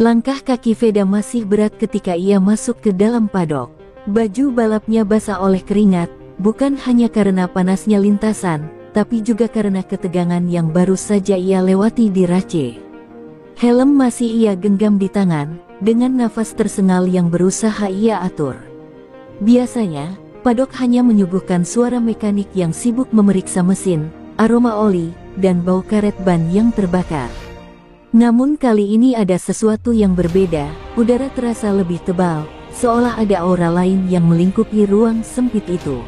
Langkah kaki Veda masih berat ketika ia masuk ke dalam padok. Baju balapnya basah oleh keringat, bukan hanya karena panasnya lintasan, tapi juga karena ketegangan yang baru saja ia lewati di Race. Helm masih ia genggam di tangan, dengan nafas tersengal yang berusaha ia atur. Biasanya, padok hanya menyuguhkan suara mekanik yang sibuk memeriksa mesin, aroma oli, dan bau karet ban yang terbakar. Namun kali ini ada sesuatu yang berbeda, udara terasa lebih tebal, seolah ada aura lain yang melingkupi ruang sempit itu.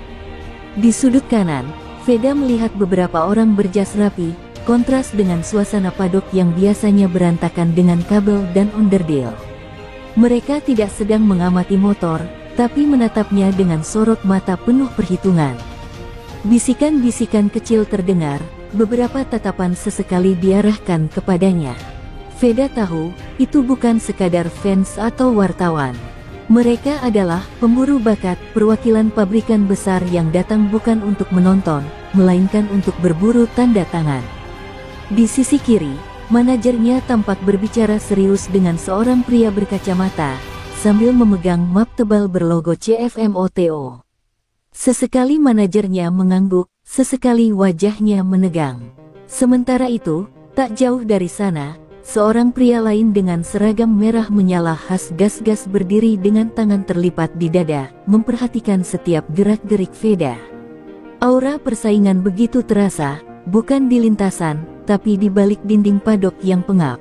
Di sudut kanan, Veda melihat beberapa orang berjas rapi, kontras dengan suasana padok yang biasanya berantakan dengan kabel dan onderdil. Mereka tidak sedang mengamati motor, tapi menatapnya dengan sorot mata penuh perhitungan. Bisikan-bisikan kecil terdengar, beberapa tatapan sesekali diarahkan kepadanya. Veda tahu, itu bukan sekadar fans atau wartawan. Mereka adalah pemburu bakat, perwakilan pabrikan besar yang datang bukan untuk menonton, melainkan untuk berburu tanda tangan. Di sisi kiri, manajernya tampak berbicara serius dengan seorang pria berkacamata, sambil memegang map tebal berlogo CFMOTO. Sesekali manajernya mengangguk, sesekali wajahnya menegang. Sementara itu, tak jauh dari sana, seorang pria lain dengan seragam merah menyala khas gas-gas berdiri dengan tangan terlipat di dada, memperhatikan setiap gerak-gerik Veda. Aura persaingan begitu terasa, bukan di lintasan, tapi di balik dinding padok yang pengap.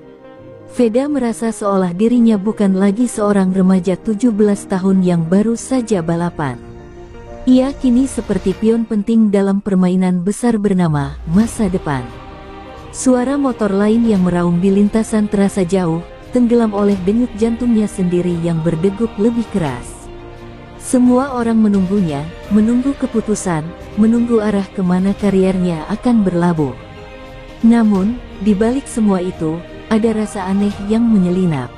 Veda merasa seolah dirinya bukan lagi seorang remaja 17 tahun yang baru saja balapan. Ia kini seperti pion penting dalam permainan besar bernama masa depan. Suara motor lain yang meraung di lintasan terasa jauh, tenggelam oleh denyut jantungnya sendiri yang berdegup lebih keras. Semua orang menunggunya, menunggu keputusan, menunggu arah kemana kariernya akan berlabuh. Namun, di balik semua itu, ada rasa aneh yang menyelinap.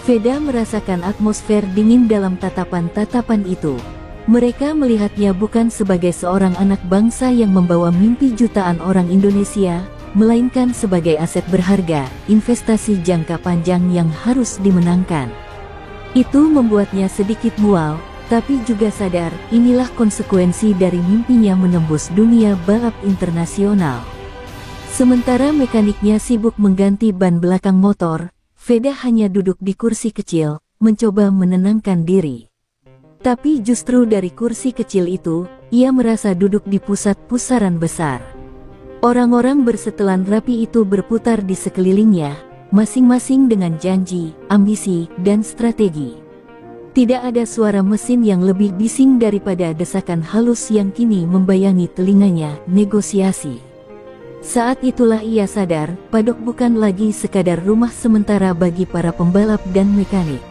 Veda merasakan atmosfer dingin dalam tatapan-tatapan itu. Mereka melihatnya bukan sebagai seorang anak bangsa yang membawa mimpi jutaan orang Indonesia, melainkan sebagai aset berharga, investasi jangka panjang yang harus dimenangkan. Itu membuatnya sedikit mual, tapi juga sadar, inilah konsekuensi dari mimpinya menembus dunia balap internasional. Sementara mekaniknya sibuk mengganti ban belakang motor, Veda hanya duduk di kursi kecil, mencoba menenangkan diri. Tapi justru dari kursi kecil itu, ia merasa duduk di pusat pusaran besar. Orang-orang bersetelan rapi itu berputar di sekelilingnya, masing-masing dengan janji, ambisi, dan strategi. Tidak ada suara mesin yang lebih bising daripada desakan halus yang kini membayangi telinganya, negosiasi. Saat itulah ia sadar, padok bukan lagi sekadar rumah sementara bagi para pembalap dan mekanik.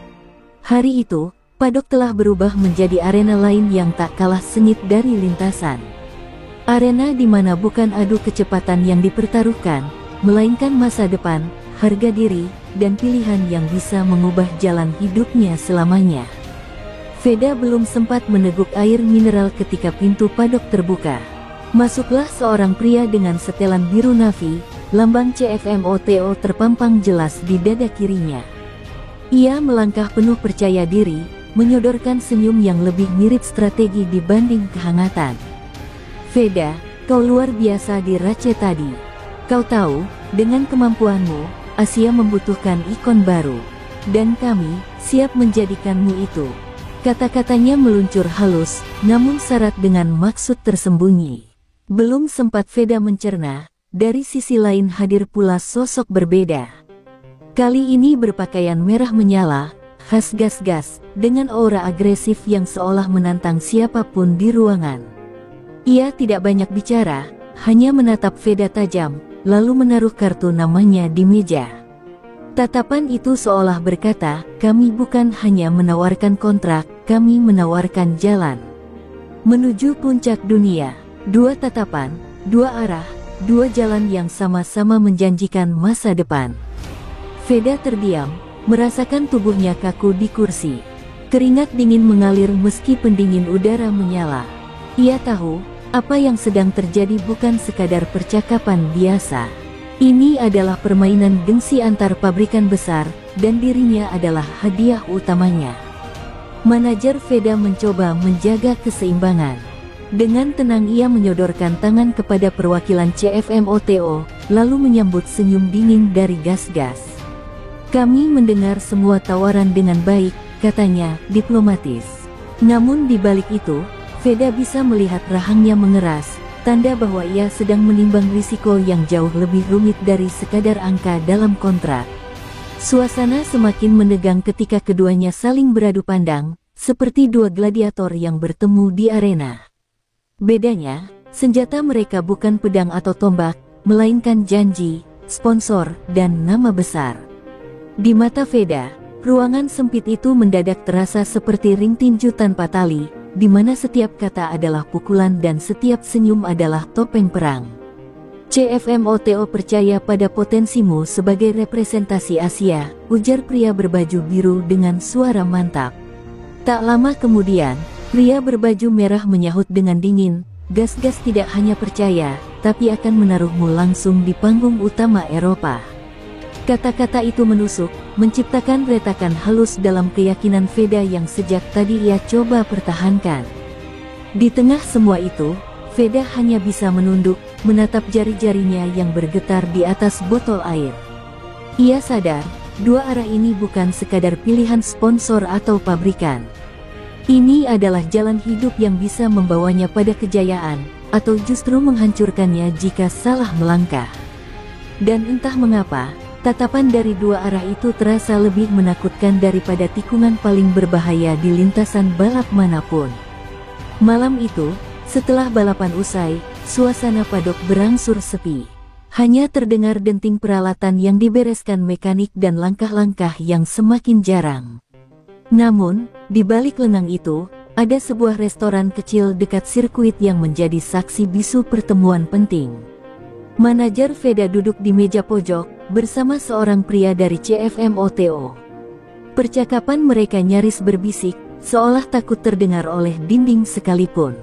Hari itu, padok telah berubah menjadi arena lain yang tak kalah sengit dari lintasan. Arena di mana bukan adu kecepatan yang dipertaruhkan, melainkan masa depan, harga diri, dan pilihan yang bisa mengubah jalan hidupnya selamanya. Veda belum sempat meneguk air mineral ketika pintu padok terbuka. Masuklah seorang pria dengan setelan biru navy, lambang CFMOTO terpampang jelas di dada kirinya. Ia melangkah penuh percaya diri, menyodorkan senyum yang lebih mirip strategi dibanding kehangatan. Veda, kau luar biasa di Race tadi. Kau tahu, dengan kemampuanmu, Asia membutuhkan ikon baru. Dan kami, siap menjadikanmu itu. Kata-katanya meluncur halus, namun syarat dengan maksud tersembunyi. Belum sempat Veda mencerna, dari sisi lain hadir pula sosok berbeda. Kali ini berpakaian merah menyala, khas gas-gas, dengan aura agresif yang seolah menantang siapapun di ruangan. Ia tidak banyak bicara, hanya menatap Veda tajam, lalu menaruh kartu namanya di meja. Tatapan itu seolah berkata, kami bukan hanya menawarkan kontrak, kami menawarkan jalan. Menuju puncak dunia, dua tatapan, dua arah, dua jalan yang sama-sama menjanjikan masa depan. Veda terdiam, merasakan tubuhnya kaku di kursi. Keringat dingin mengalir meski pendingin udara menyala. Ia tahu, apa yang sedang terjadi bukan sekadar percakapan biasa. Ini adalah permainan gengsi antar pabrikan besar, dan dirinya adalah hadiah utamanya. Manajer Veda mencoba menjaga keseimbangan. Dengan tenang ia menyodorkan tangan kepada perwakilan CFMOTO, lalu menyambut senyum dingin dari Gas-Gas. Kami mendengar semua tawaran dengan baik, katanya, diplomatis. Namun di balik itu, Veda bisa melihat rahangnya mengeras, tanda bahwa ia sedang menimbang risiko yang jauh lebih rumit dari sekadar angka dalam kontrak. Suasana semakin menegang ketika keduanya saling beradu pandang, seperti dua gladiator yang bertemu di arena. Bedanya, senjata mereka bukan pedang atau tombak, melainkan janji, sponsor, dan nama besar. Di mata Veda, ruangan sempit itu mendadak terasa seperti ring tinju tanpa tali, di mana setiap kata adalah pukulan dan setiap senyum adalah topeng perang. CFMOTO percaya pada potensimu sebagai representasi Asia, ujar pria berbaju biru dengan suara mantap. Tak lama kemudian, pria berbaju merah menyahut dengan dingin, Gas-Gas tidak hanya percaya, tapi akan menaruhmu langsung di panggung utama Eropa. Kata-kata itu menusuk, menciptakan retakan halus dalam keyakinan Veda yang sejak tadi ia coba pertahankan. Di tengah semua itu, Veda hanya bisa menunduk, menatap jari-jarinya yang bergetar di atas botol air. Ia sadar, dua arah ini bukan sekadar pilihan sponsor atau pabrikan. Ini adalah jalan hidup yang bisa membawanya pada kejayaan, atau justru menghancurkannya jika salah melangkah. Dan entah mengapa, tatapan dari dua arah itu terasa lebih menakutkan daripada tikungan paling berbahaya di lintasan balap manapun. Malam itu, setelah balapan usai, suasana padok berangsur sepi. Hanya terdengar denting peralatan yang dibereskan mekanik dan langkah-langkah yang semakin jarang. Namun, di balik lengang itu, ada sebuah restoran kecil dekat sirkuit yang menjadi saksi bisu pertemuan penting. Manajer Veda duduk di meja pojok, bersama seorang pria dari CFMOTO. Percakapan mereka nyaris berbisik, seolah takut terdengar oleh dinding sekalipun.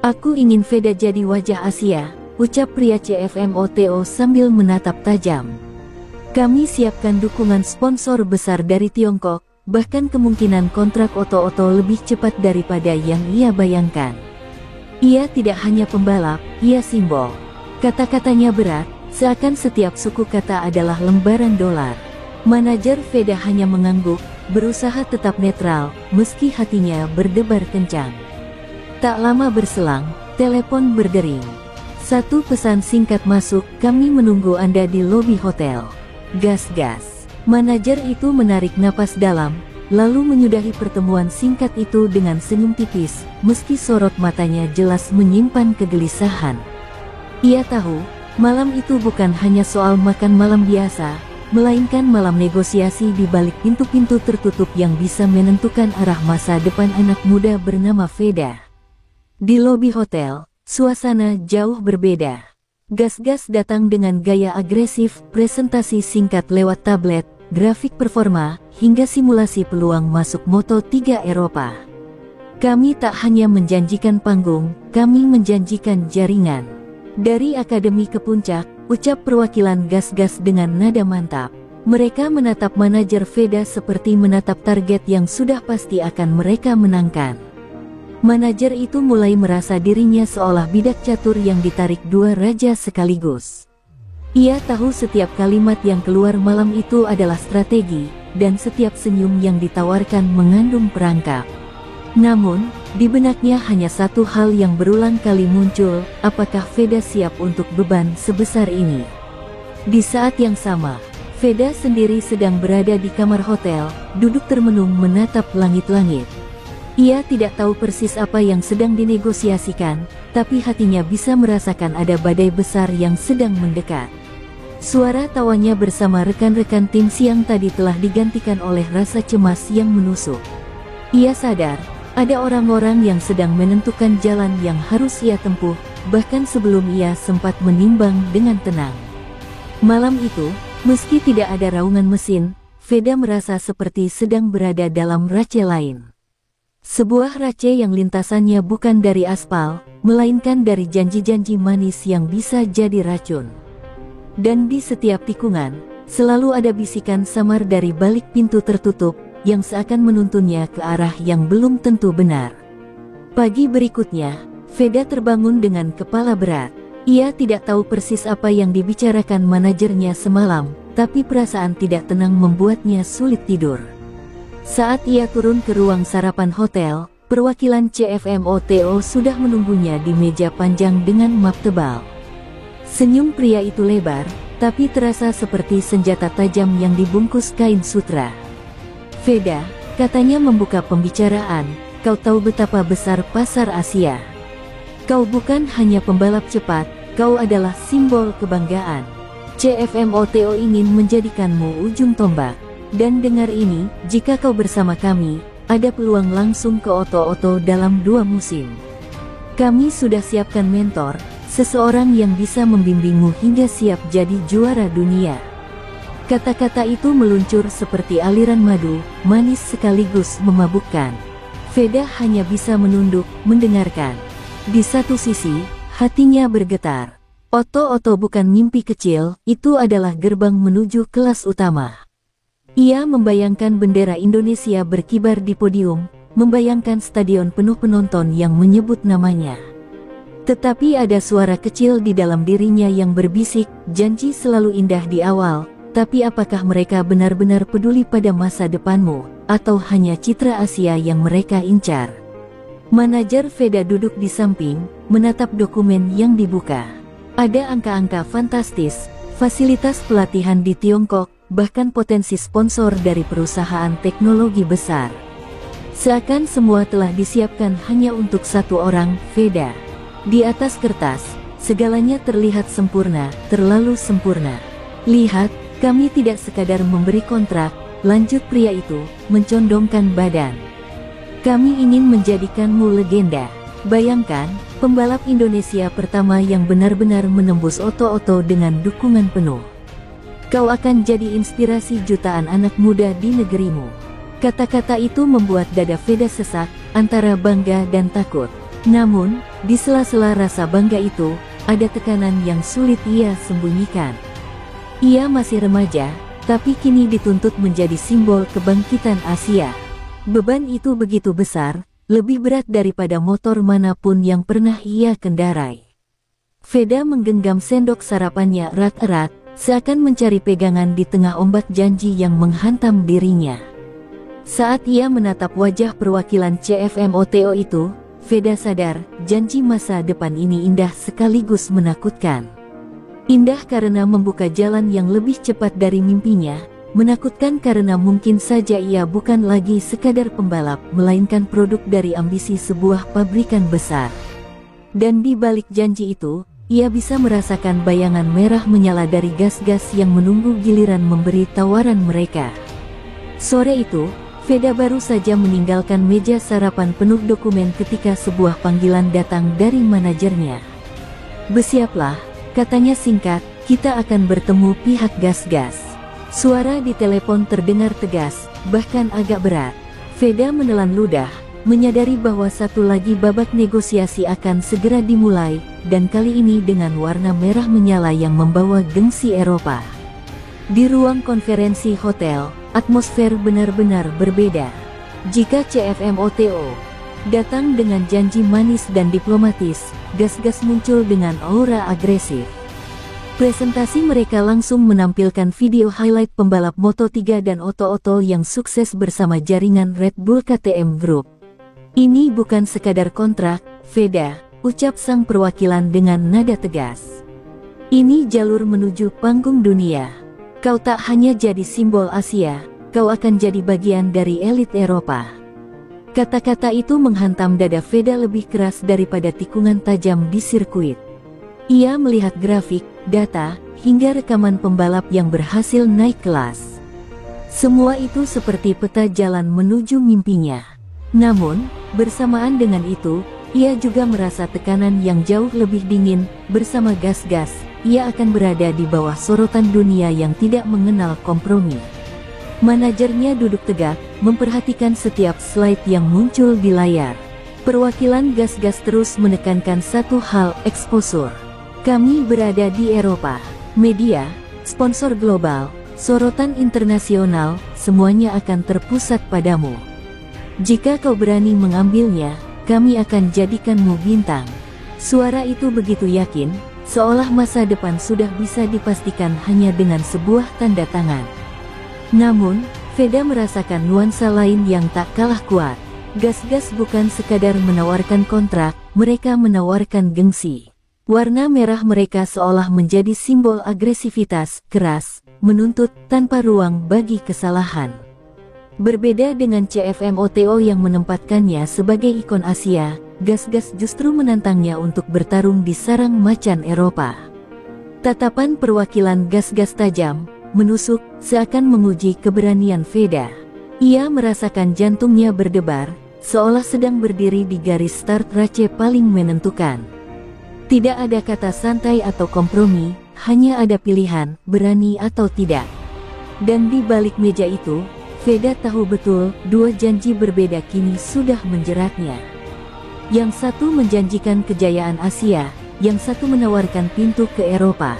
Aku ingin Veda jadi wajah Asia, ucap pria CFMOTO sambil menatap tajam. Kami siapkan dukungan sponsor besar dari Tiongkok, bahkan kemungkinan kontrak oto-oto lebih cepat daripada yang ia bayangkan. Ia tidak hanya pembalap, ia simbol. Kata-katanya berat, seakan setiap suku kata adalah lembaran dolar. Manajer Veda hanya mengangguk, berusaha tetap netral, meski hatinya berdebar kencang. Tak lama berselang, telepon berdering. Satu pesan singkat masuk, kami menunggu Anda di lobi hotel. Gas-Gas. Manajer itu menarik napas dalam, lalu menyudahi pertemuan singkat itu dengan senyum tipis, meski sorot matanya jelas menyimpan kegelisahan. Ia tahu, malam itu bukan hanya soal makan malam biasa, melainkan malam negosiasi di balik pintu-pintu tertutup yang bisa menentukan arah masa depan anak muda bernama Veda. Di lobi hotel, suasana jauh berbeda. Gas-Gas datang dengan gaya agresif, presentasi singkat lewat tablet, grafik performa, hingga simulasi peluang masuk Moto3 Eropa. Kami tak hanya menjanjikan panggung, kami menjanjikan jaringan. Dari akademi ke puncak, ucap perwakilan Gas-Gas dengan nada mantap. Mereka menatap manajer Veda seperti menatap target yang sudah pasti akan mereka menangkan. Manajer itu mulai merasa dirinya seolah bidak catur yang ditarik dua raja sekaligus. Ia tahu setiap kalimat yang keluar malam itu adalah strategi, dan setiap senyum yang ditawarkan mengandung perangkap. Namun, di benaknya hanya satu hal yang berulang kali muncul, apakah Veda siap untuk beban sebesar ini? Di saat yang sama, Veda sendiri sedang berada di kamar hotel, duduk termenung menatap langit-langit. Ia tidak tahu persis apa yang sedang dinegosiasikan, tapi hatinya bisa merasakan ada badai besar yang sedang mendekat. Suara tawanya bersama rekan-rekan tim siang tadi telah digantikan oleh rasa cemas yang menusuk. Ia sadar, ada orang-orang yang sedang menentukan jalan yang harus ia tempuh, bahkan sebelum ia sempat menimbang dengan tenang. Malam itu, meski tidak ada raungan mesin, Veda merasa seperti sedang berada dalam race lain. Sebuah race yang lintasannya bukan dari aspal, melainkan dari janji-janji manis yang bisa jadi racun. Dan di setiap tikungan, selalu ada bisikan samar dari balik pintu tertutup, yang seakan menuntunnya ke arah yang belum tentu benar. Pagi berikutnya, Veda terbangun dengan kepala berat. Ia tidak tahu persis apa yang dibicarakan manajernya semalam, tapi perasaan tidak tenang membuatnya sulit tidur. Saat ia turun ke ruang sarapan hotel, perwakilan CFMOTO sudah menunggunya di meja panjang dengan map tebal. Senyum pria itu lebar, tapi terasa seperti senjata tajam yang dibungkus kain sutra. "Veda," katanya membuka pembicaraan, "kau tahu betapa besar pasar Asia. Kau bukan hanya pembalap cepat, kau adalah simbol kebanggaan. CFMOTO ingin menjadikanmu ujung tombak. Dan dengar ini, jika kau bersama kami, ada peluang langsung ke Oto-Oto dalam 2 musim. Kami sudah siapkan mentor, seseorang yang bisa membimbingmu hingga siap jadi juara dunia." Kata-kata itu meluncur seperti aliran madu, manis sekaligus memabukkan. Veda hanya bisa menunduk, mendengarkan. Di satu sisi, hatinya bergetar. Oto-Oto bukan mimpi kecil, itu adalah gerbang menuju kelas utama. Ia membayangkan bendera Indonesia berkibar di podium, membayangkan stadion penuh penonton yang menyebut namanya. Tetapi ada suara kecil di dalam dirinya yang berbisik, "Janji selalu indah di awal, tapi apakah mereka benar-benar peduli pada masa depanmu, atau hanya citra Asia yang mereka incar?" Manajer Veda duduk di samping, menatap dokumen yang dibuka. Ada angka-angka fantastis, fasilitas pelatihan di Tiongkok, bahkan potensi sponsor dari perusahaan teknologi besar. Seakan semua telah disiapkan hanya untuk satu orang, Veda. Di atas kertas, segalanya terlihat sempurna, terlalu sempurna. "Lihat, kami tidak sekadar memberi kontrak," lanjut pria itu, mencondongkan badan. "Kami ingin menjadikanmu legenda. Bayangkan, pembalap Indonesia pertama yang benar-benar menembus Oto-Oto dengan dukungan penuh. Kau akan jadi inspirasi jutaan anak muda di negerimu." Kata-kata itu membuat dada Veda sesak, antara bangga dan takut. Namun, di sela-sela rasa bangga itu, ada tekanan yang sulit ia sembunyikan. Ia masih remaja, tapi kini dituntut menjadi simbol kebangkitan Asia. Beban itu begitu besar, lebih berat daripada motor manapun yang pernah ia kendarai. Veda menggenggam sendok sarapannya erat-erat, seakan mencari pegangan di tengah ombak janji yang menghantam dirinya. Saat ia menatap wajah perwakilan CFMOTO itu, Veda sadar, janji masa depan ini indah sekaligus menakutkan. Indah karena membuka jalan yang lebih cepat dari mimpinya, menakutkan karena mungkin saja ia bukan lagi sekadar pembalap, melainkan produk dari ambisi sebuah pabrikan besar. Dan di balik janji itu, ia bisa merasakan bayangan merah menyala dari gas-gas yang menunggu giliran memberi tawaran mereka. Sore itu, Veda baru saja meninggalkan meja sarapan penuh dokumen ketika sebuah panggilan datang dari manajernya. "Bersiaplah," katanya singkat, "kita akan bertemu pihak gas-gas." Suara di telepon terdengar tegas, bahkan agak berat. Veda menelan ludah, menyadari bahwa satu lagi babak negosiasi akan segera dimulai, dan kali ini dengan warna merah menyala yang membawa gengsi Eropa. Di ruang konferensi hotel, atmosfer benar-benar berbeda. Jika CFMOTO datang dengan janji manis dan diplomatis, gas-gas muncul dengan aura agresif. Presentasi mereka langsung menampilkan video highlight pembalap Moto3 dan Oto-Oto yang sukses bersama jaringan Red Bull KTM Group. "Ini bukan sekadar kontrak, Veda," ucap sang perwakilan dengan nada tegas. "Ini jalur menuju panggung dunia. Kau tak hanya jadi simbol Asia, kau akan jadi bagian dari elit Eropa." Kata-kata itu menghantam dada Veda lebih keras daripada tikungan tajam di sirkuit. Ia melihat grafik, data, hingga rekaman pembalap yang berhasil naik kelas. Semua itu seperti peta jalan menuju mimpinya. Namun, bersamaan dengan itu, ia juga merasa tekanan yang jauh lebih dingin. Bersama gas-gas, ia akan berada di bawah sorotan dunia yang tidak mengenal kompromi. Manajernya duduk tegak, memperhatikan setiap slide yang muncul di layar. Perwakilan gas-gas terus menekankan satu hal, exposure. "Kami berada di Eropa. Media, sponsor global, sorotan internasional, semuanya akan terpusat padamu. Jika kau berani mengambilnya, kami akan jadikanmu bintang. Suara itu begitu yakin, seolah masa depan sudah bisa dipastikan hanya dengan sebuah tanda tangan. Namun, Veda merasakan nuansa lain yang tak kalah kuat. Gas-gas bukan sekadar menawarkan kontrak, mereka menawarkan gengsi. Warna merah mereka seolah menjadi simbol agresivitas, keras, menuntut tanpa ruang bagi kesalahan. Berbeda dengan CFMOTO yang menempatkannya sebagai ikon Asia, gas-gas justru menantangnya untuk bertarung di sarang macan Eropa. Tatapan perwakilan gas-gas tajam, menusuk, seakan menguji keberanian Veda. Ia merasakan jantungnya berdebar, seolah sedang berdiri di garis start race paling menentukan. Tidak ada kata santai atau kompromi, hanya ada pilihan, berani atau tidak. Dan di balik meja itu, Veda tahu betul, dua janji berbeda kini sudah menjeratnya. Yang satu menjanjikan kejayaan Asia, yang satu menawarkan pintu ke Eropa.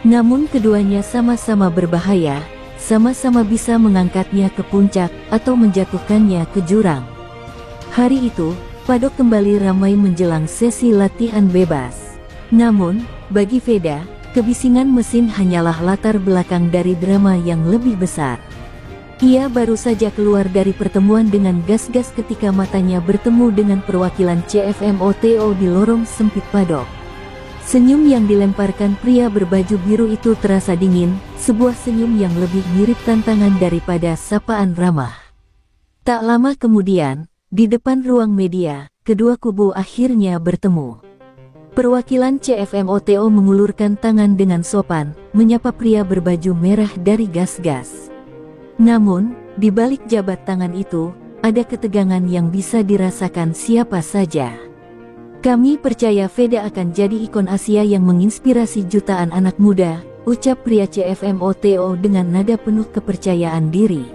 Namun keduanya sama-sama berbahaya, sama-sama bisa mengangkatnya ke puncak atau menjatuhkannya ke jurang. Hari itu, padok kembali ramai menjelang sesi latihan bebas. Namun, bagi Veda, kebisingan mesin hanyalah latar belakang dari drama yang lebih besar. Ia baru saja keluar dari pertemuan dengan gas-gas ketika matanya bertemu dengan perwakilan CFMOTO di lorong sempit padok. Senyum yang dilemparkan pria berbaju biru itu terasa dingin, sebuah senyum yang lebih mirip tantangan daripada sapaan ramah. Tak lama kemudian, di depan ruang media, kedua kubu akhirnya bertemu. Perwakilan CFMOTO mengulurkan tangan dengan sopan, menyapa pria berbaju merah dari gas-gas. Namun, di balik jabat tangan itu, ada ketegangan yang bisa dirasakan siapa saja. Kami percaya Veda akan jadi ikon Asia yang menginspirasi jutaan anak muda, ucap pria CFMOTO dengan nada penuh kepercayaan diri.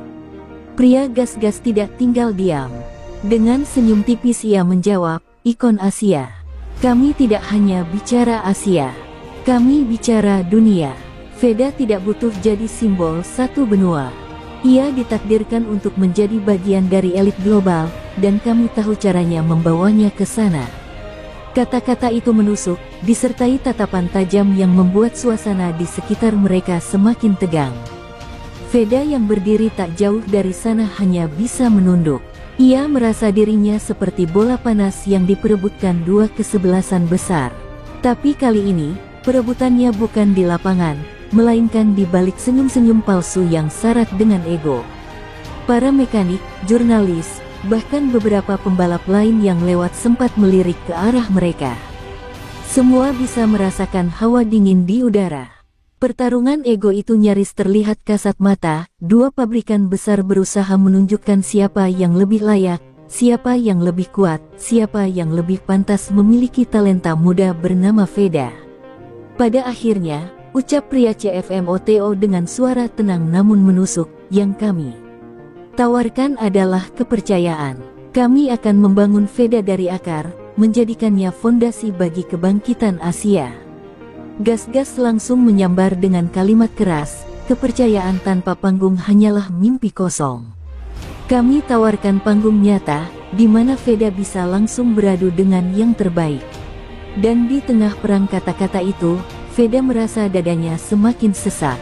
Pria gas-gas tidak tinggal diam. Dengan senyum tipis ia menjawab, ikon Asia. Kami tidak hanya bicara Asia. Kami bicara dunia. Veda tidak butuh jadi simbol satu benua. Ia ditakdirkan untuk menjadi bagian dari elit global, dan kami tahu caranya membawanya ke sana. Kata-kata itu menusuk, disertai tatapan tajam yang membuat suasana di sekitar mereka semakin tegang. Veda yang berdiri tak jauh dari sana hanya bisa menunduk. Ia merasa dirinya seperti bola panas yang diperebutkan dua kesebelasan besar. Tapi kali ini, perebutannya bukan di lapangan, melainkan di balik senyum-senyum palsu yang syarat dengan ego. Para mekanik, jurnalis, bahkan beberapa pembalap lain yang lewat sempat melirik ke arah mereka. Semua bisa merasakan hawa dingin di udara. Pertarungan ego itu nyaris terlihat kasat mata, dua pabrikan besar berusaha menunjukkan siapa yang lebih layak, siapa yang lebih kuat, siapa yang lebih pantas memiliki talenta muda bernama Veda. Pada akhirnya, ucap pria CFMOTO dengan suara tenang namun menusuk, yang kami tawarkan adalah kepercayaan. Kami akan membangun Veda dari akar, menjadikannya fondasi bagi kebangkitan Asia. Gas-gas langsung menyambar dengan kalimat keras, kepercayaan tanpa panggung hanyalah mimpi kosong. Kami tawarkan panggung nyata, di mana Veda bisa langsung beradu dengan yang terbaik. Dan di tengah perang kata-kata itu, Veda merasa dadanya semakin sesak.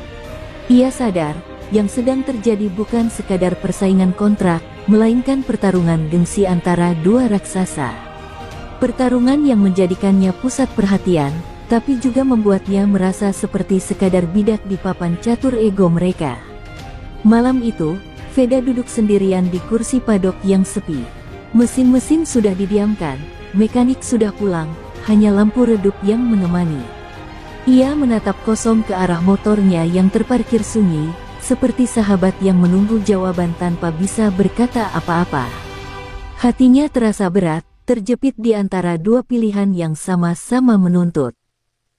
Ia sadar, yang sedang terjadi bukan sekadar persaingan kontrak, melainkan pertarungan gengsi antara dua raksasa. Pertarungan yang menjadikannya pusat perhatian, tapi juga membuatnya merasa seperti sekadar bidak di papan catur ego mereka. Malam itu, Veda duduk sendirian di kursi padok yang sepi. Mesin-mesin sudah didiamkan, mekanik sudah pulang, hanya lampu redup yang menemani. Ia menatap kosong ke arah motornya yang terparkir sunyi, seperti sahabat yang menunggu jawaban tanpa bisa berkata apa-apa. Hatinya terasa berat, terjepit di antara dua pilihan yang sama-sama menuntut.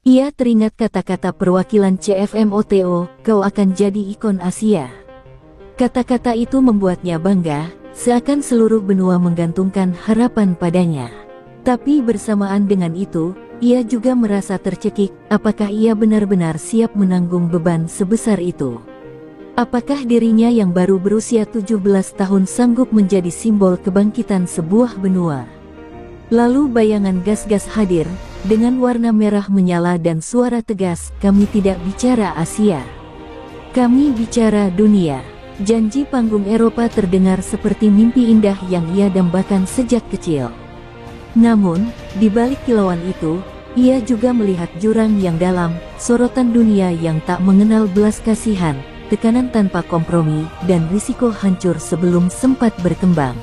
Ia teringat kata-kata perwakilan CFMOTO, kau akan jadi ikon Asia. Kata-kata itu membuatnya bangga, seakan seluruh benua menggantungkan harapan padanya. Tapi bersamaan dengan itu, ia juga merasa tercekik, apakah ia benar-benar siap menanggung beban sebesar itu? Apakah dirinya yang baru berusia 17 tahun sanggup menjadi simbol kebangkitan sebuah benua? Lalu bayangan gas-gas hadir, dengan warna merah menyala dan suara tegas, kami tidak bicara Asia. Kami bicara dunia. Janji panggung Eropa terdengar seperti mimpi indah yang ia dambakan sejak kecil. Namun, di balik kilauan itu, ia juga melihat jurang yang dalam, sorotan dunia yang tak mengenal belas kasihan, tekanan tanpa kompromi, dan risiko hancur sebelum sempat berkembang.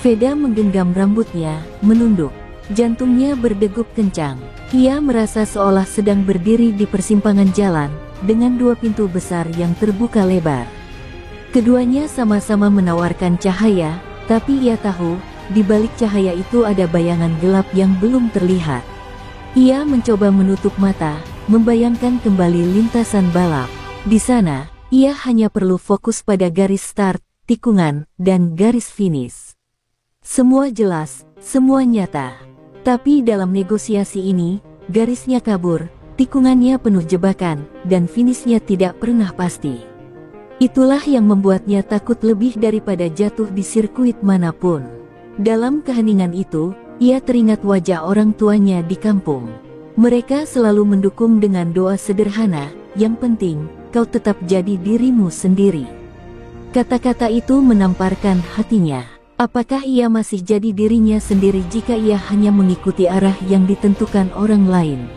Veda menggenggam rambutnya, menunduk. Jantungnya berdegup kencang. Ia merasa seolah sedang berdiri di persimpangan jalan, dengan dua pintu besar yang terbuka lebar. Keduanya sama-sama menawarkan cahaya, tapi ia tahu, di balik cahaya itu ada bayangan gelap yang belum terlihat. Ia mencoba menutup mata, membayangkan kembali lintasan balap. Di sana, ia hanya perlu fokus pada garis start, tikungan, dan garis finish. Semua jelas, semua nyata. Tapi dalam negosiasi ini, garisnya kabur, tikungannya penuh jebakan, dan finishnya tidak pernah pasti. Itulah yang membuatnya takut lebih daripada jatuh di sirkuit manapun. Dalam keheningan itu, ia teringat wajah orang tuanya di kampung. Mereka selalu mendukung dengan doa sederhana, yang penting, kau tetap jadi dirimu sendiri. Kata-kata itu menamparkan hatinya. Apakah ia masih jadi dirinya sendiri jika ia hanya mengikuti arah yang ditentukan orang lain?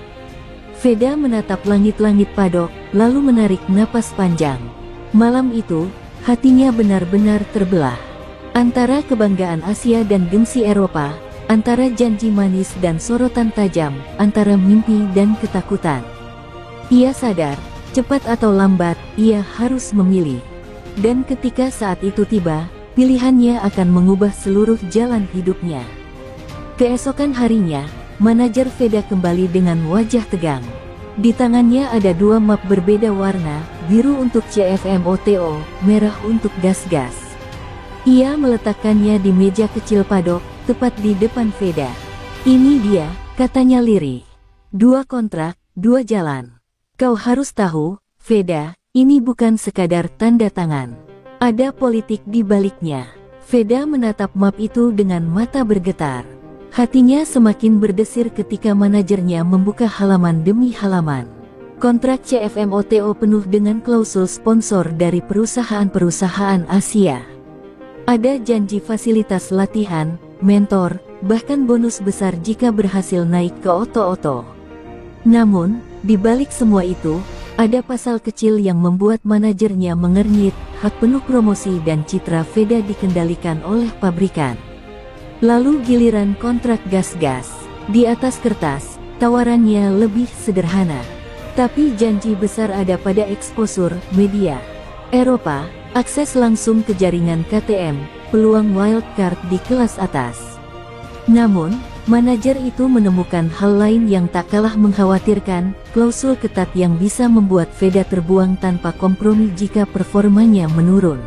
Veda menatap langit-langit padok, lalu menarik napas panjang. Malam itu, hatinya benar-benar terbelah. Antara kebanggaan Asia dan gengsi Eropa, antara janji manis dan sorotan tajam, antara mimpi dan ketakutan. Ia sadar, cepat atau lambat, ia harus memilih. Dan ketika saat itu tiba, pilihannya akan mengubah seluruh jalan hidupnya. Keesokan harinya, manajer Veda kembali dengan wajah tegang. Di tangannya ada dua map berbeda warna, biru untuk CFMOTO, merah untuk gas-gas. Ia meletakkannya di meja kecil padok, tepat di depan Veda. Ini dia, katanya lirih. 2 kontrak, 2 jalan. Kau harus tahu, Veda, ini bukan sekadar tanda tangan. Ada politik di baliknya. Veda menatap map itu dengan mata bergetar. Hatinya semakin berdesir ketika manajernya membuka halaman demi halaman. Kontrak CFMOTO penuh dengan klausul sponsor dari perusahaan-perusahaan Asia. Ada janji fasilitas latihan, mentor, bahkan bonus besar jika berhasil naik ke oto-oto. Namun, di balik semua itu, ada pasal kecil yang membuat manajernya mengernyit, hak penuh promosi dan citra Veda dikendalikan oleh pabrikan. Lalu giliran kontrak gas-gas. Di atas kertas, tawarannya lebih sederhana. Tapi janji besar ada pada eksposur media. Eropa, akses langsung ke jaringan KTM, peluang wildcard di kelas atas. Namun, manajer itu menemukan hal lain yang tak kalah mengkhawatirkan, klausul ketat yang bisa membuat Veda terbuang tanpa kompromi jika performanya menurun.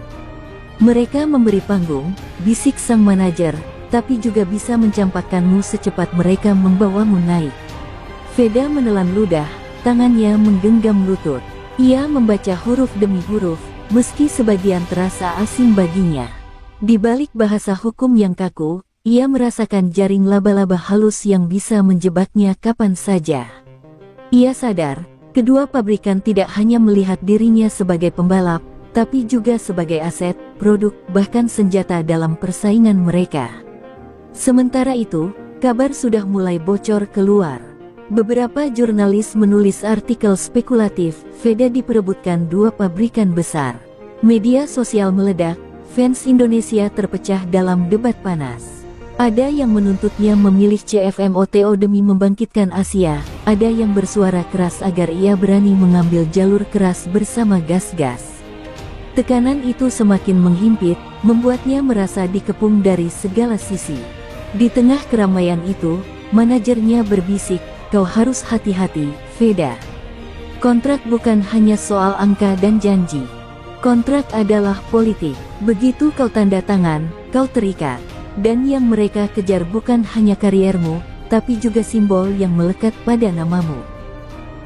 Mereka memberi panggung, bisik sang manajer, tapi juga bisa mencampakkanmu secepat mereka membawamu naik. Veda menelan ludah, tangannya menggenggam lutut. Ia membaca huruf demi huruf, meski sebagian terasa asing baginya. Di balik bahasa hukum yang kaku, ia merasakan jaring laba-laba halus yang bisa menjebaknya kapan saja. Ia sadar, kedua pabrikan tidak hanya melihat dirinya sebagai pembalap, tapi juga sebagai aset, produk, bahkan senjata dalam persaingan mereka. Sementara itu, kabar sudah mulai bocor keluar. Beberapa jurnalis menulis artikel spekulatif, Veda diperebutkan dua pabrikan besar. Media sosial meledak, fans Indonesia terpecah dalam debat panas. Ada yang menuntutnya memilih CFMOTO demi membangkitkan Asia, ada yang bersuara keras agar ia berani mengambil jalur keras bersama gas-gas. Tekanan itu semakin menghimpit, membuatnya merasa dikepung dari segala sisi. Di tengah keramaian itu, manajernya berbisik, kau harus hati-hati, Veda. Kontrak bukan hanya soal angka dan janji. Kontrak adalah politik. Begitu kau tanda tangan, kau terikat. Dan yang mereka kejar bukan hanya kariermu, tapi juga simbol yang melekat pada namamu.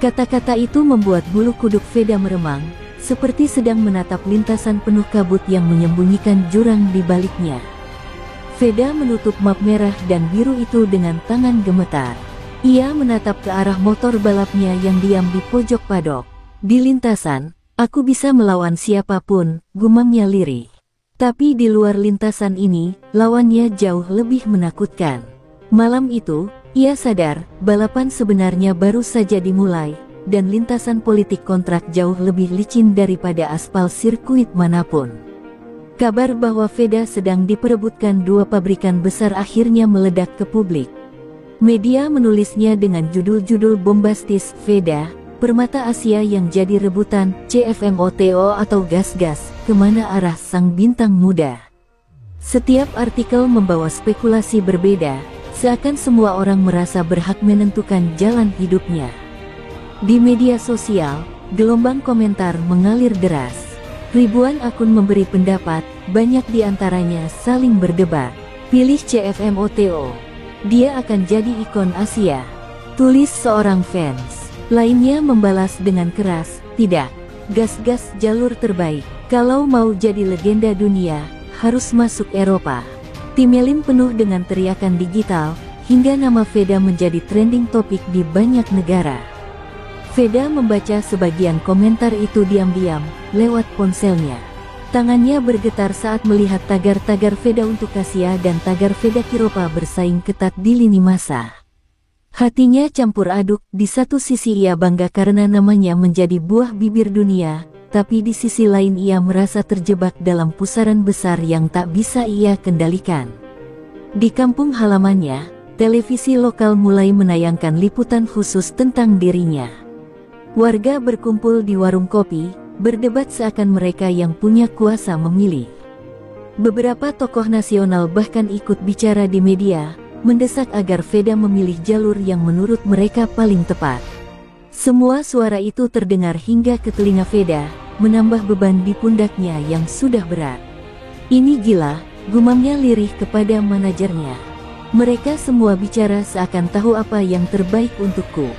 Kata-kata itu membuat bulu kuduk Veda meremang, seperti sedang menatap lintasan penuh kabut yang menyembunyikan jurang di baliknya. Veda menutup map merah dan biru itu dengan tangan gemetar. Ia menatap ke arah motor balapnya yang diam di pojok padok. Di lintasan, aku bisa melawan siapapun, gumamnya lirih. Tapi di luar lintasan ini, lawannya jauh lebih menakutkan. Malam itu, ia sadar, balapan sebenarnya baru saja dimulai, dan lintasan politik kontrak jauh lebih licin daripada aspal sirkuit manapun. Kabar bahwa Veda sedang diperebutkan dua pabrikan besar akhirnya meledak ke publik. Media menulisnya dengan judul-judul bombastis, Veda, permata Asia yang jadi rebutan, CFMOTO atau gas-gas, kemana arah sang bintang muda. Setiap artikel membawa spekulasi berbeda, seakan semua orang merasa berhak menentukan jalan hidupnya. Di media sosial, gelombang komentar mengalir deras. Ribuan akun memberi pendapat, banyak di antaranya saling berdebat. Pilih CFMOTO. Dia akan jadi ikon Asia, tulis seorang fans. Lainnya membalas dengan keras, tidak. Gas-gas jalur terbaik. Kalau mau jadi legenda dunia, harus masuk Eropa. Timelim penuh dengan teriakan digital, hingga nama Veda menjadi trending topik di banyak negara. Veda membaca sebagian komentar itu diam-diam, lewat ponselnya. Tangannya bergetar saat melihat tagar-tagar Veda untuk Asia dan tagar Veda Kiropa bersaing ketat di lini masa. Hatinya campur aduk, di satu sisi ia bangga karena namanya menjadi buah bibir dunia, tapi di sisi lain ia merasa terjebak dalam pusaran besar yang tak bisa ia kendalikan. Di kampung halamannya, televisi lokal mulai menayangkan liputan khusus tentang dirinya. Warga berkumpul di warung kopi, berdebat seakan mereka yang punya kuasa memilih. Beberapa tokoh nasional bahkan ikut bicara di media, mendesak agar Veda memilih jalur yang menurut mereka paling tepat. Semua suara itu terdengar hingga ke telinga Veda, menambah beban di pundaknya yang sudah berat. Ini gila, gumamnya lirih kepada manajernya. Mereka semua bicara seakan tahu apa yang terbaik untukku.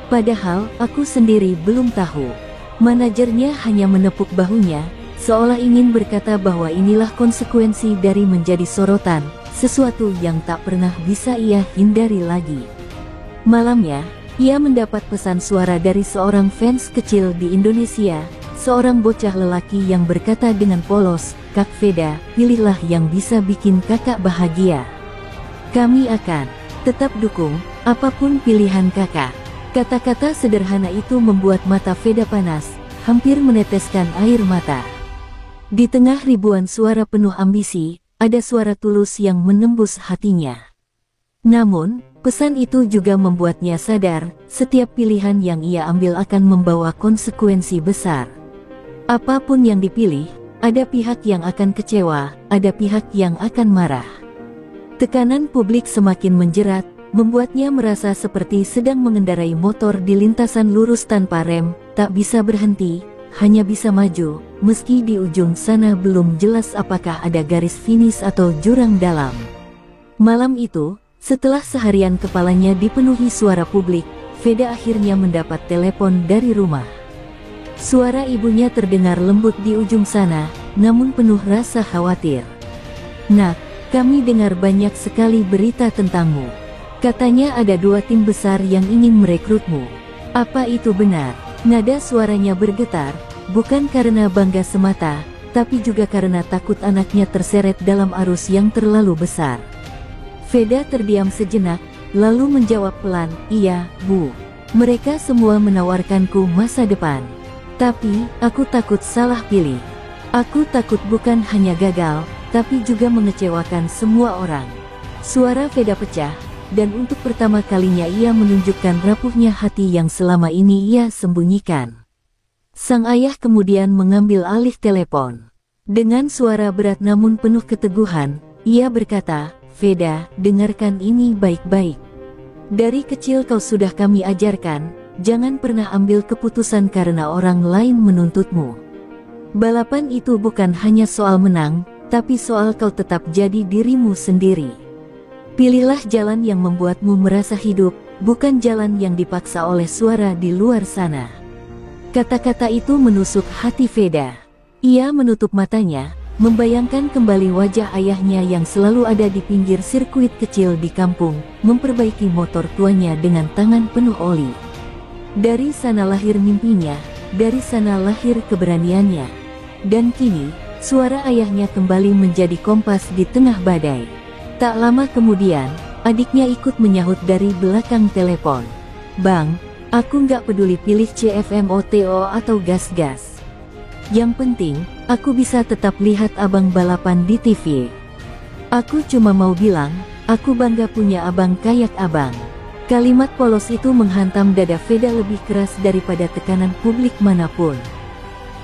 Padahal, aku sendiri belum tahu. Manajernya hanya menepuk bahunya, seolah ingin berkata bahwa inilah konsekuensi dari menjadi sorotan, sesuatu yang tak pernah bisa ia hindari lagi. Malamnya, ia mendapat pesan suara dari seorang fans kecil di Indonesia, seorang bocah lelaki yang berkata dengan polos, "Kak Veda, pilihlah yang bisa bikin kakak bahagia. Kami akan tetap dukung, apapun pilihan kakak." Kata-kata sederhana itu membuat mata Veda panas, hampir meneteskan air mata. Di tengah ribuan suara penuh ambisi, ada suara tulus yang menembus hatinya. Namun, pesan itu juga membuatnya sadar, setiap pilihan yang ia ambil akan membawa konsekuensi besar. Apapun yang dipilih, ada pihak yang akan kecewa, ada pihak yang akan marah. Tekanan publik semakin menjerat, membuatnya merasa seperti sedang mengendarai motor di lintasan lurus tanpa rem, tak bisa berhenti, hanya bisa maju, meski di ujung sana belum jelas apakah ada garis finish atau jurang dalam. Malam itu, setelah seharian kepalanya dipenuhi suara publik, Veda akhirnya mendapat telepon dari rumah. Suara ibunya terdengar lembut di ujung sana, namun penuh rasa khawatir. "Nak, kami dengar banyak sekali berita tentangmu. Katanya ada 2 tim besar yang ingin merekrutmu. Apa itu benar?" Nada suaranya bergetar, bukan karena bangga semata, tapi juga karena takut anaknya terseret dalam arus yang terlalu besar. Veda terdiam sejenak, lalu menjawab pelan, "Iya, Bu. Mereka semua menawarkanku masa depan. Tapi, aku takut salah pilih. Aku takut bukan hanya gagal, tapi juga mengecewakan semua orang." Suara Veda pecah, dan untuk pertama kalinya ia menunjukkan rapuhnya hati yang selama ini ia sembunyikan. Sang ayah kemudian mengambil alih telepon. Dengan suara berat namun penuh keteguhan, ia berkata, "Veda, dengarkan ini baik-baik. Dari kecil kau sudah kami ajarkan, jangan pernah ambil keputusan karena orang lain menuntutmu. Balapan itu bukan hanya soal menang, tapi soal kau tetap jadi dirimu sendiri. Pilihlah jalan yang membuatmu merasa hidup, bukan jalan yang dipaksa oleh suara di luar sana. Kata-kata itu menusuk hati Veda. Ia menutup matanya, membayangkan kembali wajah ayahnya yang selalu ada di pinggir sirkuit kecil di kampung, memperbaiki motor tuanya dengan tangan penuh oli. Dari sana lahir mimpinya, dari sana lahir keberaniannya. Dan kini, suara ayahnya kembali menjadi kompas di tengah badai. Tak lama kemudian, adiknya ikut menyahut dari belakang telepon. "Bang, aku nggak peduli pilih CFMOTO atau gas-gas. Yang penting, aku bisa tetap lihat abang balapan di TV. Aku cuma mau bilang, aku bangga punya abang kayak abang." Kalimat polos itu menghantam dada Veda lebih keras daripada tekanan publik manapun.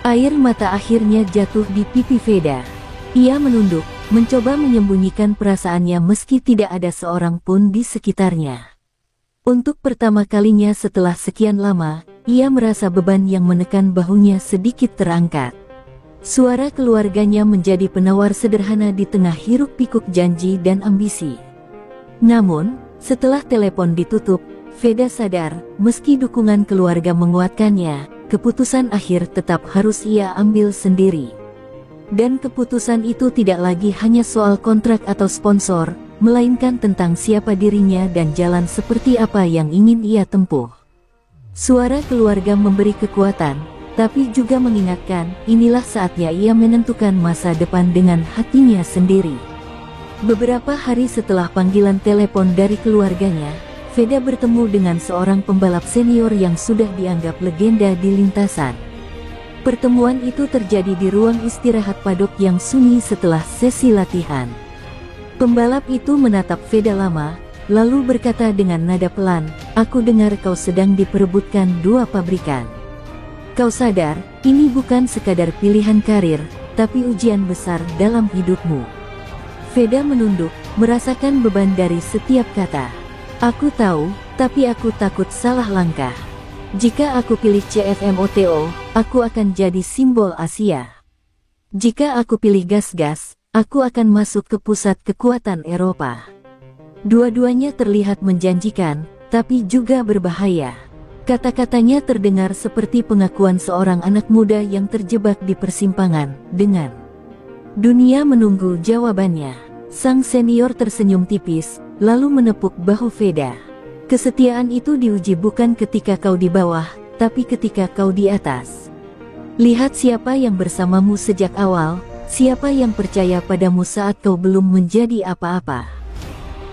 Air mata akhirnya jatuh di pipi Veda. Ia menunduk, mencoba menyembunyikan perasaannya meski tidak ada seorang pun di sekitarnya. Untuk pertama kalinya setelah sekian lama, ia merasa beban yang menekan bahunya sedikit terangkat. Suara keluarganya menjadi penawar sederhana di tengah hiruk-pikuk janji dan ambisi. Namun, setelah telepon ditutup, Veda sadar, meski dukungan keluarga menguatkannya, keputusan akhir tetap harus ia ambil sendiri. Dan keputusan itu tidak lagi hanya soal kontrak atau sponsor, melainkan tentang siapa dirinya dan jalan seperti apa yang ingin ia tempuh. Suara keluarga memberi kekuatan, tapi juga mengingatkan, inilah saatnya ia menentukan masa depan dengan hatinya sendiri. Beberapa hari setelah panggilan telepon dari keluarganya, Veda bertemu dengan seorang pembalap senior yang sudah dianggap legenda di lintasan. Pertemuan itu terjadi di ruang istirahat padok yang sunyi setelah sesi latihan. Pembalap itu menatap Veda lama, lalu berkata dengan nada pelan, "Aku dengar kau sedang diperebutkan dua pabrikan. Kau sadar, ini bukan sekadar pilihan karir, tapi ujian besar dalam hidupmu." Veda menunduk, merasakan beban dari setiap kata. "Aku tahu, tapi aku takut salah langkah. Jika aku pilih CFMOTO, aku akan jadi simbol Asia. Jika aku pilih gas-gas, aku akan masuk ke pusat kekuatan Eropa." Dua-duanya terlihat menjanjikan, tapi juga berbahaya. Kata-katanya terdengar seperti pengakuan seorang anak muda yang terjebak di persimpangan, dengan dunia menunggu jawabannya. Sang senior tersenyum tipis, lalu menepuk bahu Veda. "Kesetiaan itu diuji bukan ketika kau di bawah, tapi ketika kau di atas. Lihat siapa yang bersamamu sejak awal, siapa yang percaya padamu saat kau belum menjadi apa-apa.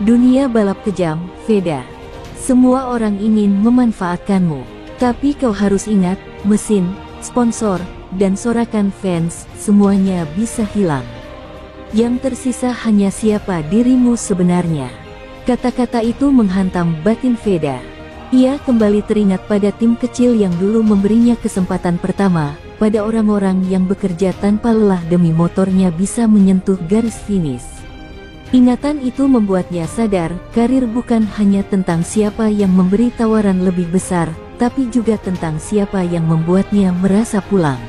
Dunia balap kejam, Veda. Semua orang ingin memanfaatkanmu. Tapi kau harus ingat, mesin, sponsor, dan sorakan fans, semuanya bisa hilang. Yang tersisa hanya siapa dirimu sebenarnya." Kata-kata itu menghantam batin Veda. Ia kembali teringat pada tim kecil yang dulu memberinya kesempatan pertama, pada orang-orang yang bekerja tanpa lelah demi motornya bisa menyentuh garis finish. Ingatan itu membuatnya sadar, karir bukan hanya tentang siapa yang memberi tawaran lebih besar, tapi juga tentang siapa yang membuatnya merasa pulang.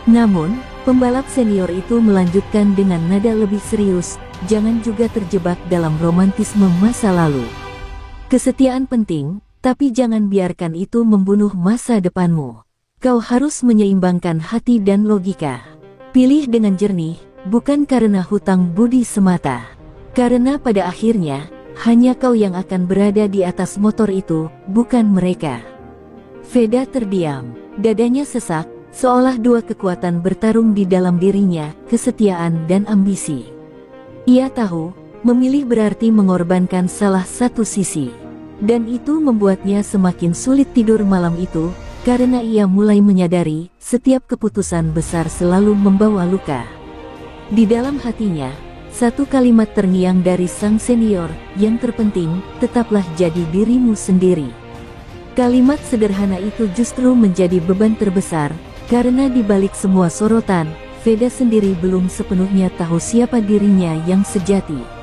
Namun, pembalap senior itu melanjutkan dengan nada lebih serius, "Jangan juga terjebak dalam romantisme masa lalu. Kesetiaan penting, tapi jangan biarkan itu membunuh masa depanmu. Kau harus menyeimbangkan hati dan logika. Pilih dengan jernih, bukan karena hutang budi semata. Karena pada akhirnya, hanya kau yang akan berada di atas motor itu, bukan mereka." Veda terdiam, dadanya sesak, seolah dua kekuatan bertarung di dalam dirinya, kesetiaan dan ambisi. Ia tahu, memilih berarti mengorbankan salah satu sisi. Dan itu membuatnya semakin sulit tidur malam itu, karena ia mulai menyadari, setiap keputusan besar selalu membawa luka. Di dalam hatinya, satu kalimat terngiang dari sang senior, "Yang terpenting, tetaplah jadi dirimu sendiri." Kalimat sederhana itu justru menjadi beban terbesar, karena di balik semua sorotan, Veda sendiri belum sepenuhnya tahu siapa dirinya yang sejati.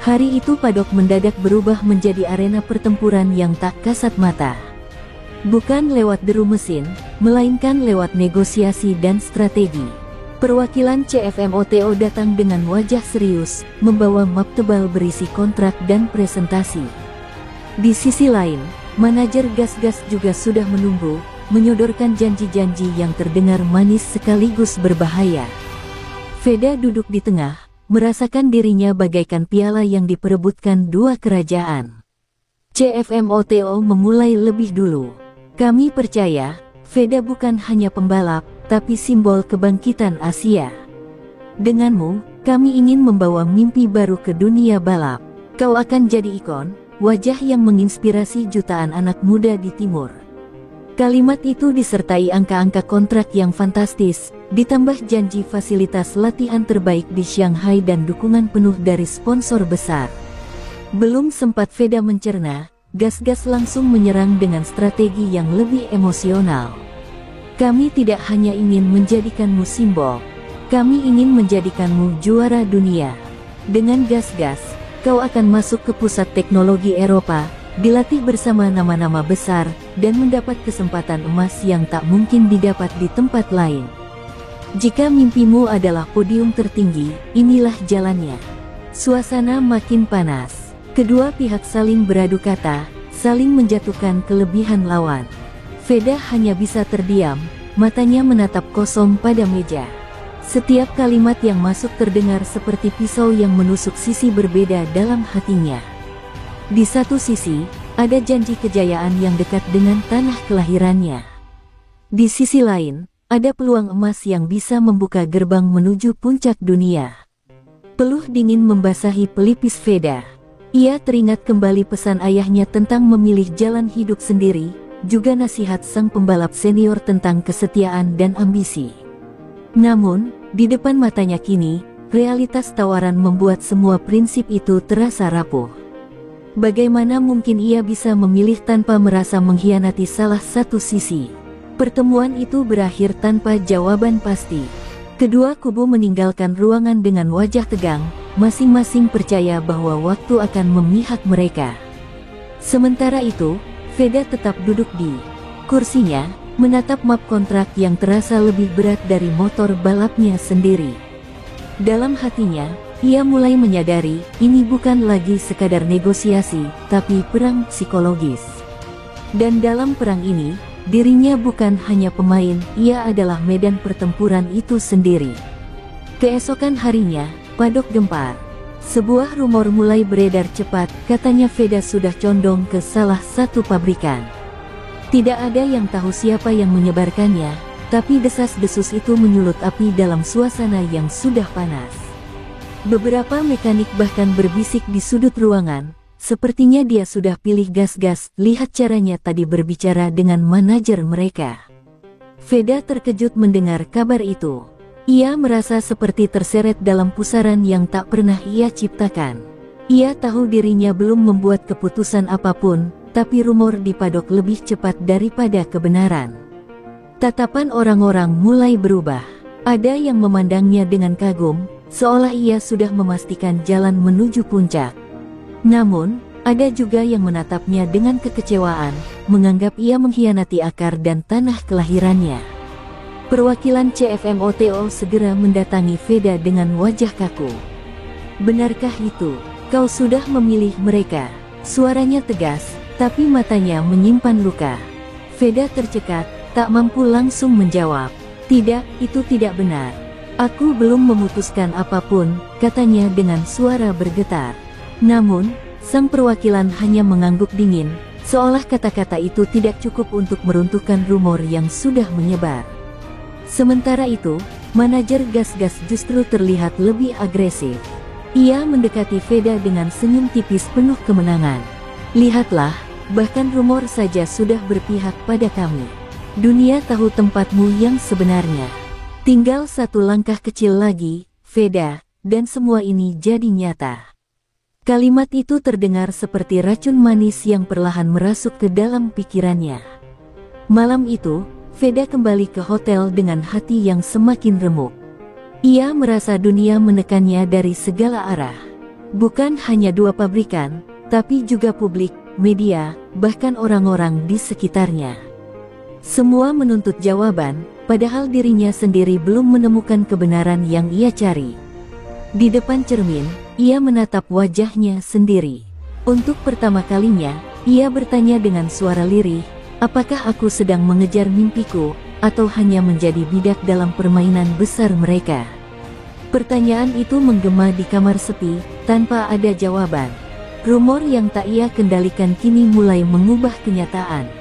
Hari itu padok mendadak berubah menjadi arena pertempuran yang tak kasat mata. Bukan lewat deru mesin, melainkan lewat negosiasi dan strategi. Perwakilan CFMOTO datang dengan wajah serius, membawa map tebal berisi kontrak dan presentasi. Di sisi lain, manajer gas-gas juga sudah menunggu, menyodorkan janji-janji yang terdengar manis sekaligus berbahaya. Veda duduk di tengah, merasakan dirinya bagaikan piala yang diperebutkan dua kerajaan. CFMOTO memulai lebih dulu. Kami percaya, Veda bukan hanya pembalap, tapi simbol kebangkitan Asia. Denganmu, kami ingin membawa mimpi baru ke dunia balap. Kau akan jadi ikon, wajah yang menginspirasi jutaan anak muda di timur. Kalimat itu disertai angka-angka kontrak yang fantastis, ditambah janji fasilitas latihan terbaik di Shanghai dan dukungan penuh dari sponsor besar. Belum sempat Veda mencerna, gas-gas langsung menyerang dengan strategi yang lebih emosional. Kami tidak hanya ingin menjadikanmu simbol, kami ingin menjadikanmu juara dunia. Dengan gas-gas, kau akan masuk ke pusat teknologi Eropa, dilatih bersama nama-nama besar, dan mendapat kesempatan emas yang tak mungkin didapat di tempat lain. Jika mimpimu adalah podium tertinggi, inilah jalannya. Suasana makin panas. Kedua pihak saling beradu kata, saling menjatuhkan kelebihan lawan. Veda hanya bisa terdiam, matanya menatap kosong pada meja. Setiap kalimat yang masuk terdengar seperti pisau yang menusuk sisi berbeda dalam hatinya. Di satu sisi, ada janji kejayaan yang dekat dengan tanah kelahirannya. Di sisi lain, ada peluang emas yang bisa membuka gerbang menuju puncak dunia. Peluh dingin membasahi pelipis Veda. Ia teringat kembali pesan ayahnya tentang memilih jalan hidup sendiri, juga nasihat sang pembalap senior tentang kesetiaan dan ambisi. Namun, di depan matanya kini, realitas tawaran membuat semua prinsip itu terasa rapuh. Bagaimana mungkin ia bisa memilih tanpa merasa mengkhianati salah satu sisi? Pertemuan itu berakhir tanpa jawaban pasti. Kedua kubu meninggalkan ruangan dengan wajah tegang, masing-masing percaya bahwa waktu akan memihak mereka. Sementara itu, Veda tetap duduk di kursinya, menatap map kontrak yang terasa lebih berat dari motor balapnya sendiri. Dalam hatinya, ia mulai menyadari, ini bukan lagi sekadar negosiasi, tapi perang psikologis. Dan dalam perang ini, dirinya bukan hanya pemain, ia adalah medan pertempuran itu sendiri. Keesokan harinya, padok gempar. Sebuah rumor mulai beredar cepat, katanya Veda sudah condong ke salah satu pabrikan. Tidak ada yang tahu siapa yang menyebarkannya, tapi desas-desus itu menyulut api dalam suasana yang sudah panas. Beberapa mekanik bahkan berbisik di sudut ruangan, sepertinya dia sudah pilih gas-gas, lihat caranya tadi berbicara dengan manajer mereka. Veda terkejut mendengar kabar itu. Ia merasa seperti terseret dalam pusaran yang tak pernah ia ciptakan. Ia tahu dirinya belum membuat keputusan apapun, tapi rumor di padok lebih cepat daripada kebenaran. Tatapan orang-orang mulai berubah. Ada yang memandangnya dengan kagum, seolah ia sudah memastikan jalan menuju puncak. Namun, ada juga yang menatapnya dengan kekecewaan, menganggap ia mengkhianati akar dan tanah kelahirannya. Perwakilan CFMOTO segera mendatangi Veda dengan wajah kaku. Benarkah itu? Kau sudah memilih mereka? Suaranya tegas, tapi matanya menyimpan luka. Veda tercekat, tak mampu langsung menjawab. Tidak, itu tidak benar. Aku belum memutuskan apapun, katanya dengan suara bergetar. Namun, sang perwakilan hanya mengangguk dingin, seolah kata-kata itu tidak cukup untuk meruntuhkan rumor yang sudah menyebar. Sementara itu, manajer gas-gas justru terlihat lebih agresif. Ia mendekati Veda dengan senyum tipis penuh kemenangan. Lihatlah, bahkan rumor saja sudah berpihak pada kami. Dunia tahu tempatmu yang sebenarnya. Tinggal satu langkah kecil lagi, Veda, dan semua ini jadi nyata. Kalimat itu terdengar seperti racun manis yang perlahan merasuk ke dalam pikirannya. Malam itu, Veda kembali ke hotel dengan hati yang semakin remuk. Ia merasa dunia menekannya dari segala arah. Bukan hanya dua pabrikan, tapi juga publik, media, bahkan orang-orang di sekitarnya. Semua menuntut jawaban, padahal dirinya sendiri belum menemukan kebenaran yang ia cari. Di depan cermin, ia menatap wajahnya sendiri. Untuk pertama kalinya, ia bertanya dengan suara lirih, apakah aku sedang mengejar mimpiku, atau hanya menjadi bidak dalam permainan besar mereka? Pertanyaan itu menggema di kamar sepi, tanpa ada jawaban. Rumor yang tak ia kendalikan kini mulai mengubah kenyataan.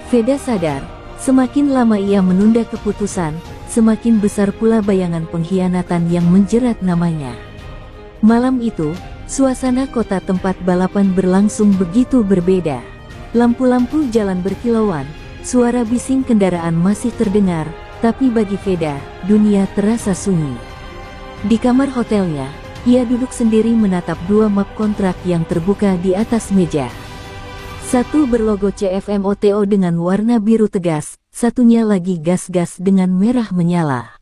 Veda sadar, semakin lama ia menunda keputusan, semakin besar pula bayangan pengkhianatan yang menjerat namanya. Malam itu, suasana kota tempat balapan berlangsung begitu berbeda. Lampu-lampu jalan berkilauan, suara bising kendaraan masih terdengar, tapi bagi Veda, dunia terasa sunyi. Di kamar hotelnya, ia duduk sendiri menatap dua map kontrak yang terbuka di atas meja. Satu berlogo CFMOTO dengan warna biru tegas, satunya lagi gas-gas dengan merah menyala.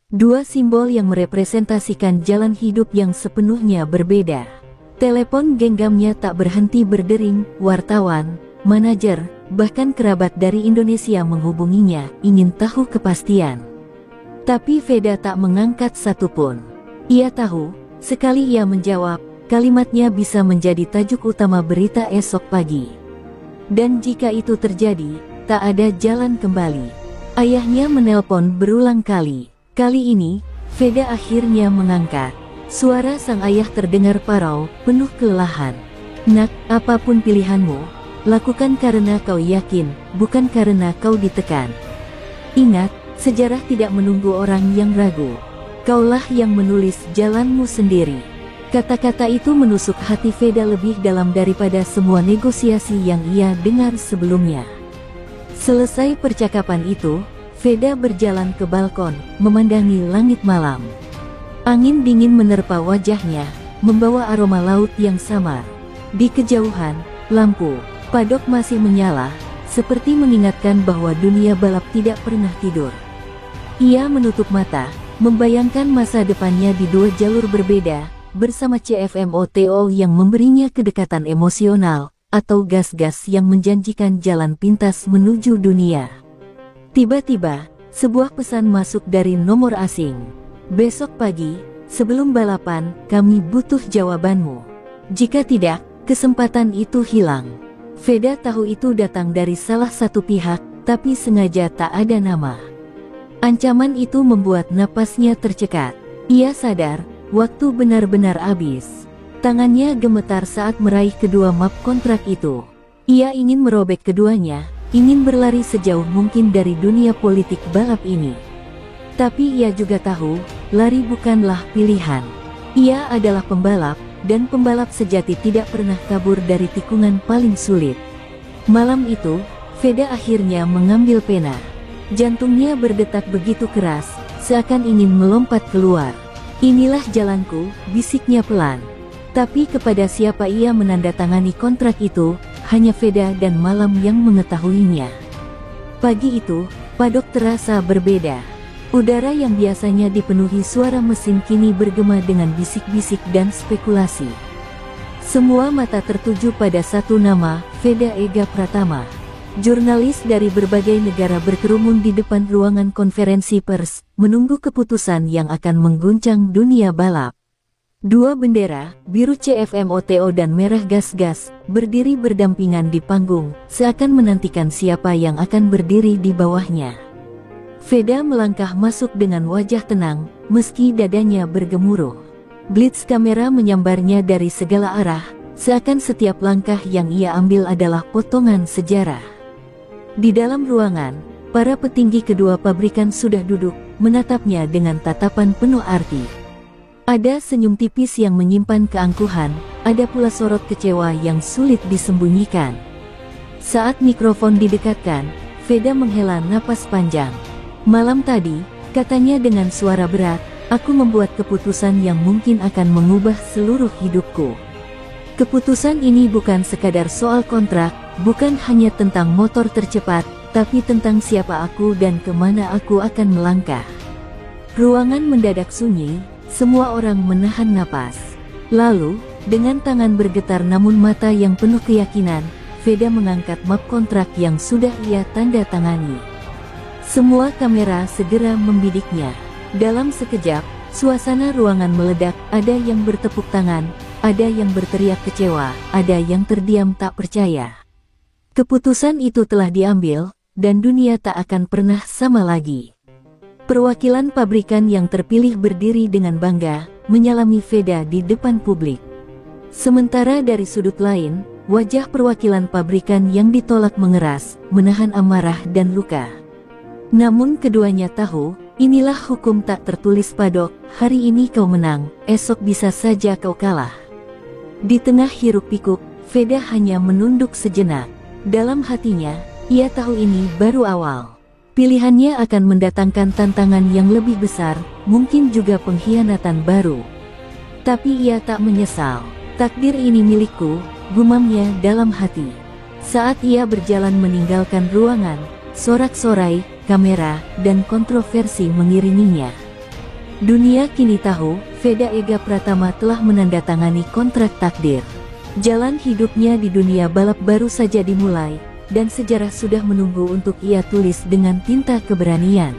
Dua simbol yang merepresentasikan jalan hidup yang sepenuhnya berbeda. Telepon genggamnya tak berhenti berdering, wartawan, manajer, bahkan kerabat dari Indonesia menghubunginya, ingin tahu kepastian. Tapi Veda tak mengangkat satupun. Ia tahu, sekali ia menjawab, kalimatnya bisa menjadi tajuk utama berita esok pagi. Dan jika itu terjadi, tak ada jalan kembali. Ayahnya menelpon berulang kali. Kali ini, Veda akhirnya mengangkat. Suara sang ayah terdengar parau, penuh kelelahan. Nak, apapun pilihanmu, lakukan karena kau yakin, bukan karena kau ditekan. Ingat, sejarah tidak menunggu orang yang ragu. Kaulah yang menulis jalanmu sendiri. Kata-kata itu menusuk hati Veda lebih dalam daripada semua negosiasi yang ia dengar sebelumnya. Selesai percakapan itu, Veda berjalan ke balkon, memandangi langit malam. Angin dingin menerpa wajahnya, membawa aroma laut yang samar. Di kejauhan, lampu padok masih menyala, seperti mengingatkan bahwa dunia balap tidak pernah tidur. Ia menutup mata, membayangkan masa depannya di dua jalur berbeda, bersama CFMOTO yang memberinya kedekatan emosional, atau gas-gas yang menjanjikan jalan pintas menuju dunia. Tiba-tiba, sebuah pesan masuk dari nomor asing. Besok pagi, sebelum balapan, kami butuh jawabanmu. Jika tidak, kesempatan itu hilang. Veda tahu itu datang dari salah satu pihak, tapi sengaja tak ada nama. Ancaman itu membuat napasnya tercekat. Ia sadar, waktu benar-benar habis. Tangannya gemetar saat meraih kedua map kontrak itu. Ia ingin merobek keduanya, ingin berlari sejauh mungkin dari dunia politik balap ini. Tapi ia juga tahu, lari bukanlah pilihan. Ia adalah pembalap, dan pembalap sejati tidak pernah kabur dari tikungan paling sulit. Malam itu, Veda akhirnya mengambil pena. Jantungnya berdetak begitu keras, seakan ingin melompat keluar. Inilah jalanku, bisiknya pelan. Tapi kepada siapa ia menandatangani kontrak itu, hanya Veda dan malam yang mengetahuinya. Pagi itu, padok terasa berbeda. Udara yang biasanya dipenuhi suara mesin kini bergema dengan bisik-bisik dan spekulasi. Semua mata tertuju pada satu nama, Veda Ega Pratama. Jurnalis dari berbagai negara berkerumun di depan ruangan konferensi pers, menunggu keputusan yang akan mengguncang dunia balap. Dua bendera, biru CFMOTO dan merah gas-gas, berdiri berdampingan di panggung, seakan menantikan siapa yang akan berdiri di bawahnya. Veda melangkah masuk dengan wajah tenang, meski dadanya bergemuruh. Blitz kamera menyambarnya dari segala arah, seakan setiap langkah yang ia ambil adalah potongan sejarah. Di dalam ruangan, para petinggi kedua pabrikan sudah duduk, menatapnya dengan tatapan penuh arti. Ada senyum tipis yang menyimpan keangkuhan, ada pula sorot kecewa yang sulit disembunyikan. Saat mikrofon didekatkan, Veda menghela napas panjang. Malam tadi, katanya dengan suara berat, aku membuat keputusan yang mungkin akan mengubah seluruh hidupku. Keputusan ini bukan sekadar soal kontrak, bukan hanya tentang motor tercepat, tapi tentang siapa aku dan kemana aku akan melangkah. Ruangan mendadak sunyi, semua orang menahan napas. Lalu, dengan tangan bergetar namun mata yang penuh keyakinan, Veda mengangkat map kontrak yang sudah ia tanda tangani. Semua kamera segera membidiknya. Dalam sekejap, suasana ruangan meledak, ada yang bertepuk tangan, ada yang berteriak kecewa, ada yang terdiam tak percaya. Keputusan itu telah diambil, dan dunia tak akan pernah sama lagi. Perwakilan pabrikan yang terpilih berdiri dengan bangga, menyalami Veda di depan publik. Sementara dari sudut lain, wajah perwakilan pabrikan yang ditolak mengeras, menahan amarah dan luka. Namun keduanya tahu, inilah hukum tak tertulis Padok, hari ini kau menang, esok bisa saja kau kalah. Di tengah hiruk-pikuk, Veda hanya menunduk sejenak. Dalam hatinya, ia tahu ini baru awal. Pilihannya akan mendatangkan tantangan yang lebih besar, mungkin juga pengkhianatan baru. Tapi ia tak menyesal. Takdir ini milikku, gumamnya dalam hati. Saat ia berjalan meninggalkan ruangan, sorak-sorai, kamera, dan kontroversi mengiringinya. Dunia kini tahu, Veda Ega Pratama telah menandatangani kontrak takdir. Jalan hidupnya di dunia balap baru saja dimulai, dan sejarah sudah menunggu untuk ia tulis dengan tinta keberanian.